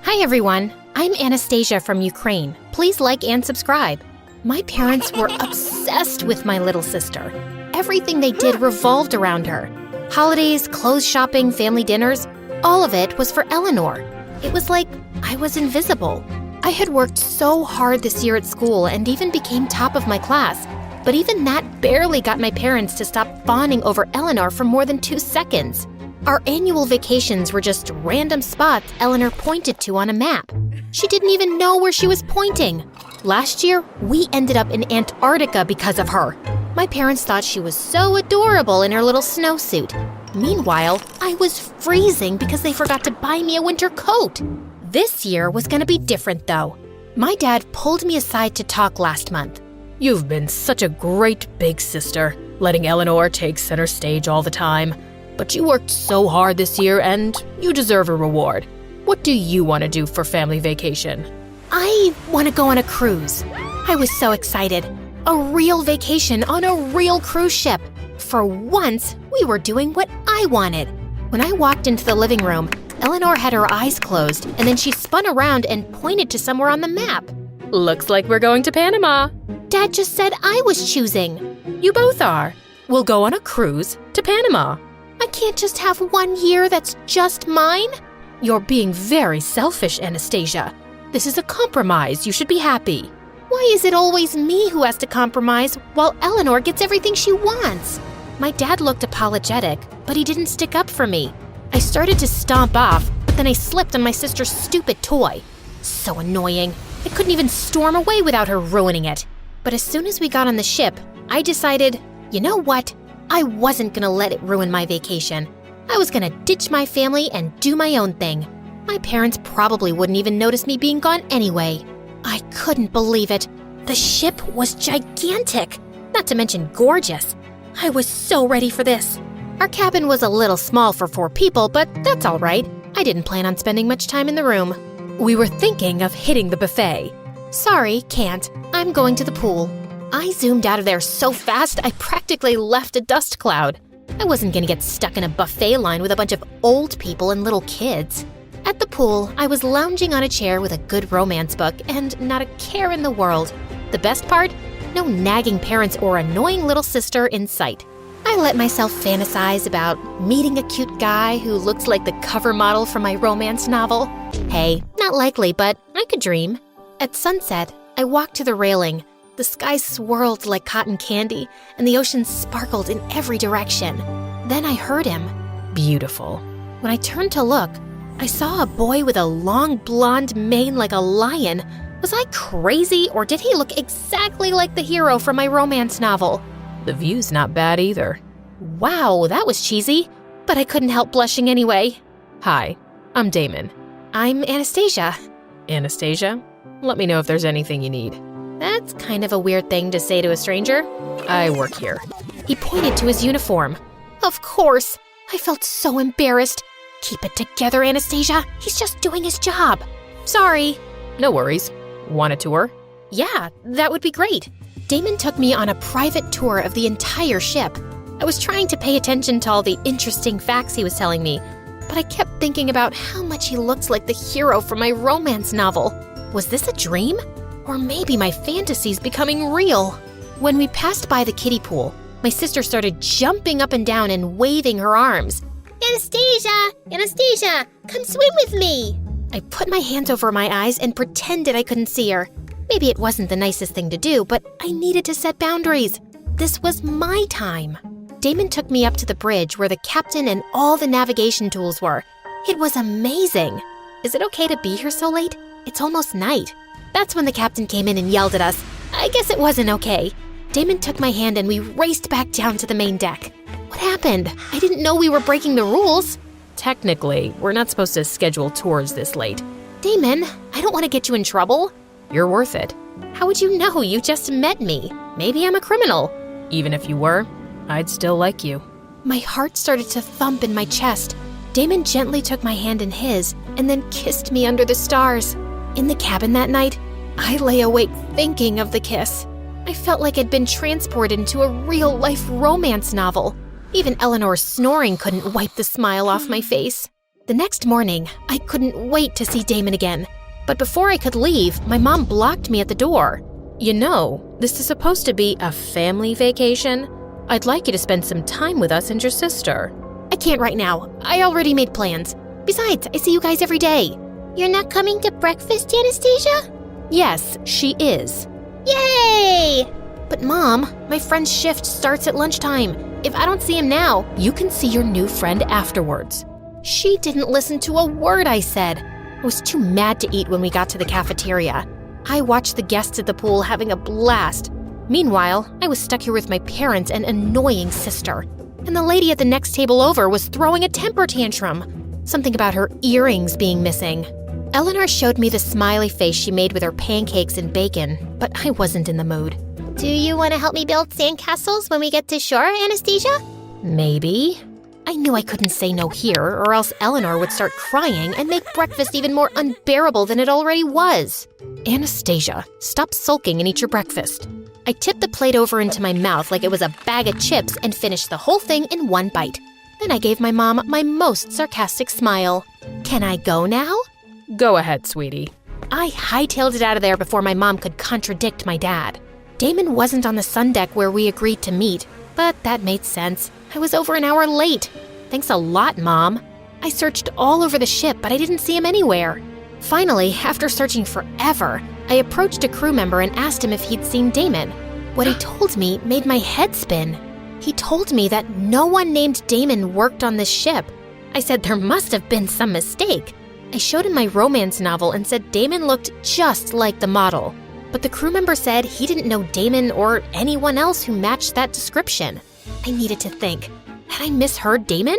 Hi everyone, I'm Anastasia from Ukraine. Please like and subscribe. My parents were obsessed with my little sister. Everything they did revolved around her. Holidays, clothes shopping, family dinners, all of it was for Eleanor. It was like I was invisible. I had worked so hard this year at school and even became top of my class, but even that barely got my parents to stop fawning over Eleanor for more than 2 seconds. Our annual vacations were just random spots Eleanor pointed to on a map. She didn't even know where she was pointing. Last year, we ended up in Antarctica because of her. My parents thought she was so adorable in her little snowsuit. Meanwhile, I was freezing because they forgot to buy me a winter coat. This year was going to be different, though. My dad pulled me aside to talk last month. You've been such a great big sister, letting Eleanor take center stage all the time. But you worked so hard this year and you deserve a reward. What do you want to do for family vacation? I want to go on a cruise. I was so excited. A real vacation on a real cruise ship. For once, we were doing what I wanted. When I walked into the living room, Eleanor had her eyes closed and then she spun around and pointed to somewhere on the map. Looks like we're going to Panama. Dad just said I was choosing. You both are. We'll go on a cruise to Panama. I can't just have 1 year that's just mine? You're being very selfish, Anastasia. This is a compromise. You should be happy. Why is it always me who has to compromise while Eleanor gets everything she wants? My dad looked apologetic, but he didn't stick up for me. I started to stomp off, but then I slipped on my sister's stupid toy. So annoying. I couldn't even storm away without her ruining it. But as soon as we got on the ship, I decided, you know what? I wasn't gonna let it ruin my vacation. I was gonna ditch my family and do my own thing. My parents probably wouldn't even notice me being gone anyway. I couldn't believe it. The ship was gigantic, not to mention gorgeous. I was so ready for this. Our cabin was a little small for 4 people, but that's all right. I didn't plan on spending much time in the room. We were thinking of hitting the buffet. Sorry, can't. I'm going to the pool. I zoomed out of there so fast, I practically left a dust cloud. I wasn't gonna get stuck in a buffet line with a bunch of old people and little kids. At the pool, I was lounging on a chair with a good romance book and not a care in the world. The best part? No nagging parents or annoying little sister in sight. I let myself fantasize about meeting a cute guy who looks like the cover model for my romance novel. Hey, not likely, but I could dream. At sunset, I walked to the railing. The sky swirled like cotton candy, and the ocean sparkled in every direction. Then I heard him. Beautiful. When I turned to look, I saw a boy with a long blonde mane like a lion. Was I crazy, or did he look exactly like the hero from my romance novel? The view's not bad either. Wow, that was cheesy, but I couldn't help blushing anyway. Hi, I'm Damon. I'm Anastasia. Anastasia, let me know if there's anything you need. That's kind of a weird thing to say to a stranger. I work here. He pointed to his uniform. Of course. I felt so embarrassed. Keep it together, Anastasia. He's just doing his job. Sorry. No worries. Want a tour? Yeah, that would be great. Damon took me on a private tour of the entire ship. I was trying to pay attention to all the interesting facts he was telling me, but I kept thinking about how much he looked like the hero from my romance novel. Was this a dream? Or maybe my fantasy's becoming real. When we passed by the kiddie pool, my sister started jumping up and down and waving her arms. Anastasia! Anastasia! Come swim with me! I put my hands over my eyes and pretended I couldn't see her. Maybe it wasn't the nicest thing to do, but I needed to set boundaries. This was my time. Damon took me up to the bridge where the captain and all the navigation tools were. It was amazing. Is it okay to be here so late? It's almost night. That's when the captain came in and yelled at us. I guess it wasn't okay. Damon took my hand and we raced back down to the main deck. What happened? I didn't know we were breaking the rules. Technically, we're not supposed to schedule tours this late. Damon, I don't want to get you in trouble. You're worth it. How would you know? You just met me. Maybe I'm a criminal. Even if you were, I'd still like you. My heart started to thump in my chest. Damon gently took my hand in his and then kissed me under the stars. In the cabin that night, I lay awake thinking of the kiss. I felt like I'd been transported into a real-life romance novel. Even Eleanor's snoring couldn't wipe the smile off my face. The next morning, I couldn't wait to see Damon again. But before I could leave, my mom blocked me at the door. You know, this is supposed to be a family vacation. I'd like you to spend some time with us and your sister. I can't right now. I already made plans. Besides, I see you guys every day. You're not coming to breakfast, Anastasia? Yes, she is. Yay! But Mom, my friend's shift starts at lunchtime. If I don't see him now, You can see your new friend afterwards. she didn't listen to a word I said. I was too mad to eat when we got to the cafeteria. I watched the guests at the pool having a blast. Meanwhile, I was stuck here with my parents and annoying sister. And the lady at the next table over was throwing a temper tantrum. Something about her earrings being missing. Eleanor showed me the smiley face she made with her pancakes and bacon, but I wasn't in the mood. Do you want to help me build sandcastles when we get to shore, Anastasia? Maybe. I knew I couldn't say no here, or else Eleanor would start crying and make breakfast even more unbearable than it already was. Anastasia, stop sulking and eat your breakfast. I tipped the plate over into my mouth like it was a bag of chips and finished the whole thing in one bite. Then I gave my mom my most sarcastic smile. Can I go now? Go ahead, sweetie. I hightailed it out of there before my mom could contradict my dad. Damon wasn't on the sun deck where we agreed to meet, but that made sense. I was over an hour late. Thanks a lot, Mom. I searched all over the ship, but I didn't see him anywhere. Finally, after searching forever, I approached a crew member and asked him if he'd seen Damon. What he told me made my head spin. He told me that no one named Damon worked on this ship. I said there must have been some mistake. I showed him my romance novel and said Damon looked just like the model. But the crew member said he didn't know Damon or anyone else who matched that description. I needed to think. Had I misheard Damon?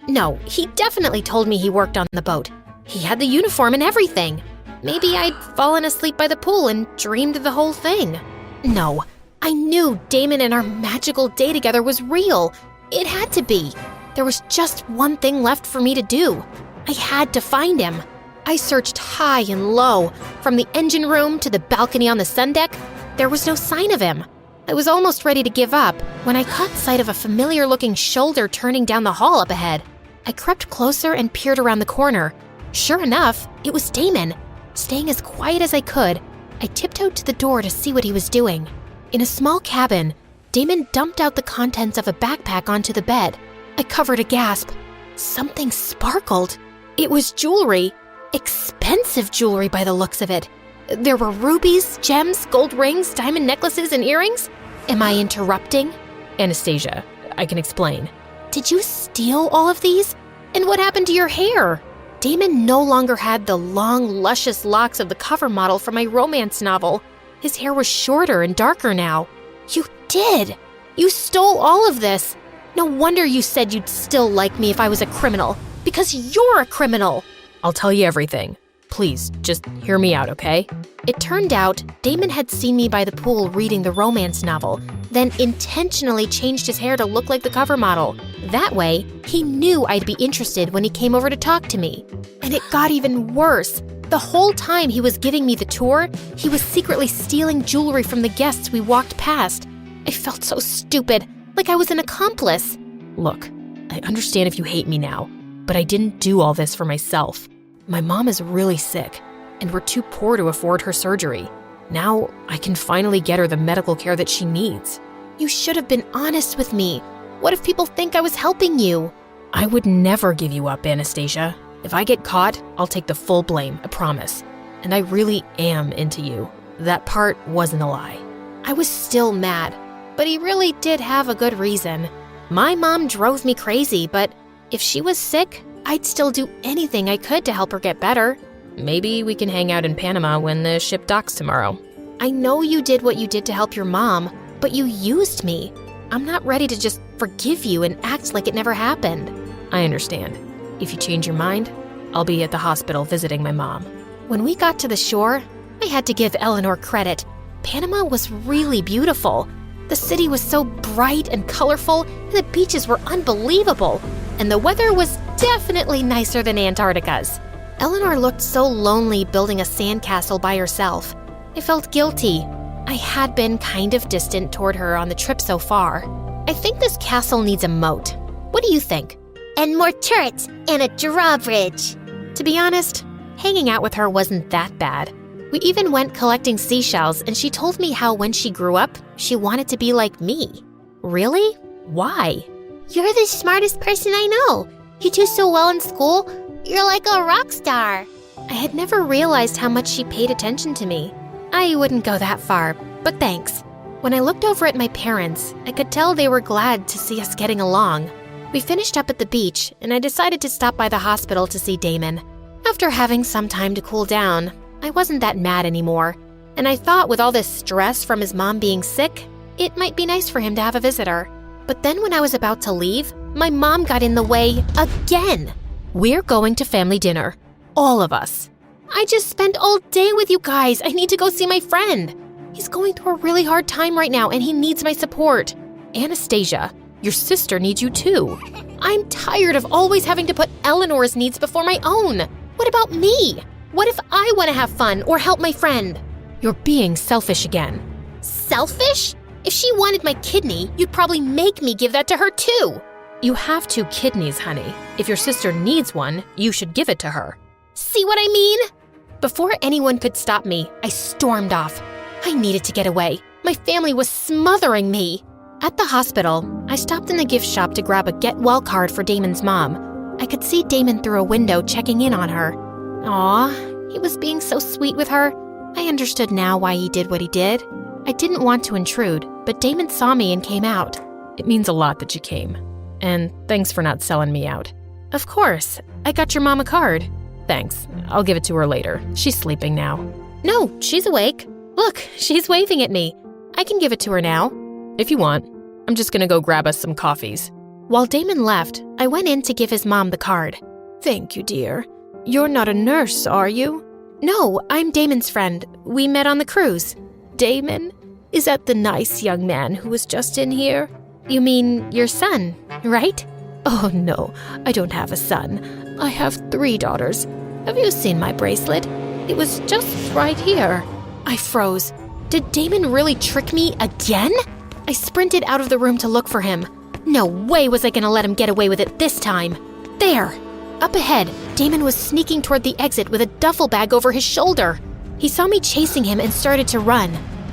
No, he definitely told me he worked on the boat. He had the uniform and everything. Maybe I'd fallen asleep by the pool and dreamed the whole thing. No, I knew Damon and our magical day together was real. It had to be. There was just one thing left for me to do. I had to find him. I searched high and low, from the engine room to the balcony on the sun deck. There was no sign of him. I was almost ready to give up when I caught sight of a familiar-looking shoulder turning down the hall up ahead. I crept closer and peered around the corner. Sure enough, it was Damon. Staying as quiet as I could, I tiptoed to the door to see what he was doing. In a small cabin, Damon dumped out the contents of a backpack onto the bed. I covered a gasp. Something sparkled. It was jewelry. Expensive jewelry by the looks of it. There were rubies, gems, gold rings, diamond necklaces, and earrings. Am I interrupting? Anastasia, I can explain. Did you steal all of these? And what happened to your hair? Damon no longer had the long, luscious locks of the cover model from my romance novel. His hair was shorter and darker now. You did! You stole all of this! No wonder you said you'd still like me if I was a criminal. Because you're a criminal! I'll tell you everything. Please, just hear me out, okay? It turned out Damon had seen me by the pool reading the romance novel, then intentionally changed his hair to look like the cover model. That way, he knew I'd be interested when he came over to talk to me. And it got even worse. The whole time he was giving me the tour, he was secretly stealing jewelry from the guests we walked past. I felt so stupid, like I was an accomplice. Look, I understand if you hate me now, but I didn't do all this for myself. My mom is really sick, and we're too poor to afford her surgery. Now I can finally get her the medical care that she needs. You should have been honest with me. What if people think I was helping you? I would never give you up, Anastasia. If I get caught, I'll take the full blame, I promise. And I really am into you. That part wasn't a lie. I was still mad, but he really did have a good reason. My mom drove me crazy, but if she was sick, I'd still do anything I could to help her get better. Maybe we can hang out in Panama when the ship docks tomorrow. I know you did what you did to help your mom, but you used me. I'm not ready to just forgive you and act like it never happened. I understand. If you change your mind, I'll be at the hospital visiting my mom. When we got to the shore, I had to give Eleanor credit. Panama was really beautiful. The city was so bright and colorful, and the beaches were unbelievable. And the weather was definitely nicer than Antarctica's. Eleanor looked so lonely building a sandcastle by herself. I felt guilty. I had been kind of distant toward her on the trip so far. I think this castle needs a moat. What do you think? and more turrets and a drawbridge. To be honest, hanging out with her wasn't that bad. We even went collecting seashells, and she told me how when she grew up, she wanted to be like me. Really? Why? You're the smartest person I know. You do so well in school. You're like a rock star. I had never realized how much she paid attention to me. I wouldn't go that far, but thanks. When I looked over at my parents, I could tell they were glad to see us getting along. We finished up at the beach, and I decided to stop by the hospital to see Damon. After having some time to cool down, I wasn't that mad anymore, and I thought with all this stress from his mom being sick, it might be nice for him to have a visitor. But then when I was about to leave, my mom got in the way again. We're going to family dinner. All of us. I just spent all day with you guys. I need to go see my friend. He's going through a really hard time right now, and he needs my support. Anastasia, your sister needs you too. I'm tired of always having to put Eleanor's needs before my own. What about me? What if I want to have fun or help my friend? You're being selfish again. Selfish? If she wanted my kidney, you'd probably make me give that to her too. You have 2 kidneys, honey. If your sister needs one, you should give it to her. See what I mean? Before anyone could stop me, I stormed off. I needed to get away. My family was smothering me. At the hospital, I stopped in the gift shop to grab a get well card for Damon's mom. I could see Damon through a window checking in on her. Aw, he was being so sweet with her. I understood now why he did what he did. I didn't want to intrude, but Damon saw me and came out. It means a lot that you came. And thanks for not selling me out. Of course, I got your mom a card. Thanks, I'll give it to her later. She's sleeping now. No, she's awake. Look, she's waving at me. I can give it to her now. If you want. I'm just gonna go grab us some coffees. While Damon left, I went in to give his mom the card. Thank you, dear. You're not a nurse, are you? No, I'm Damon's friend. We met on the cruise. Damon? Is that the nice young man who was just in here? You mean your son, right? Oh no, I don't have a son. I have 3 daughters. Have you seen my bracelet? It was just right here. I froze. Did Damon really trick me again? I sprinted out of the room to look for him. No way was I gonna let him get away with it this time. There! Up ahead, Damon was sneaking toward the exit with a duffel bag over his shoulder. He saw me chasing him and started to run.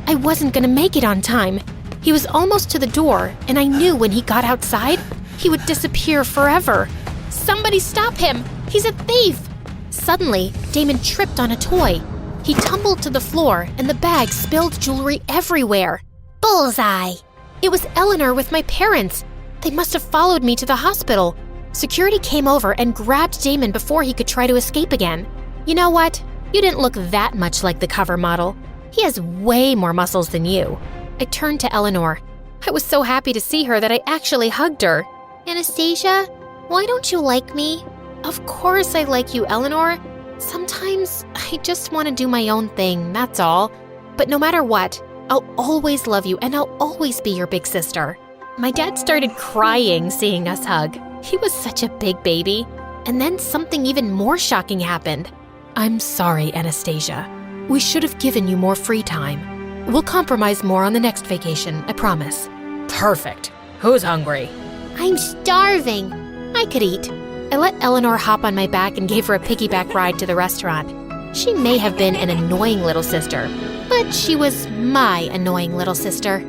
I wasn't gonna make it on time. He was almost to the door, and I knew when he got outside, he would disappear forever. Somebody stop him! He's a thief! Suddenly, Damon tripped on a toy. He tumbled to the floor, and the bag spilled jewelry everywhere. Bullseye! It was Eleanor with my parents. They must have followed me to the hospital. Security came over and grabbed Damon before he could try to escape again. You know what? You didn't look that much like the cover model. He has way more muscles than you. I turned to Eleanor. I was so happy to see her that I actually hugged her. Anastasia, why don't you like me? Of course I like you, Eleanor. Sometimes I just want to do my own thing, that's all. But no matter what, I'll always love you and I'll always be your big sister. My dad started crying seeing us hug. He was such a big baby. And then something even more shocking happened. I'm sorry, Anastasia. We should have given you more free time. We'll compromise more on the next vacation, I promise. Perfect. Who's hungry? I'm starving. I could eat. I let Eleanor hop on my back and gave her a piggyback ride to the restaurant. She may have been an annoying little sister, but she was my annoying little sister.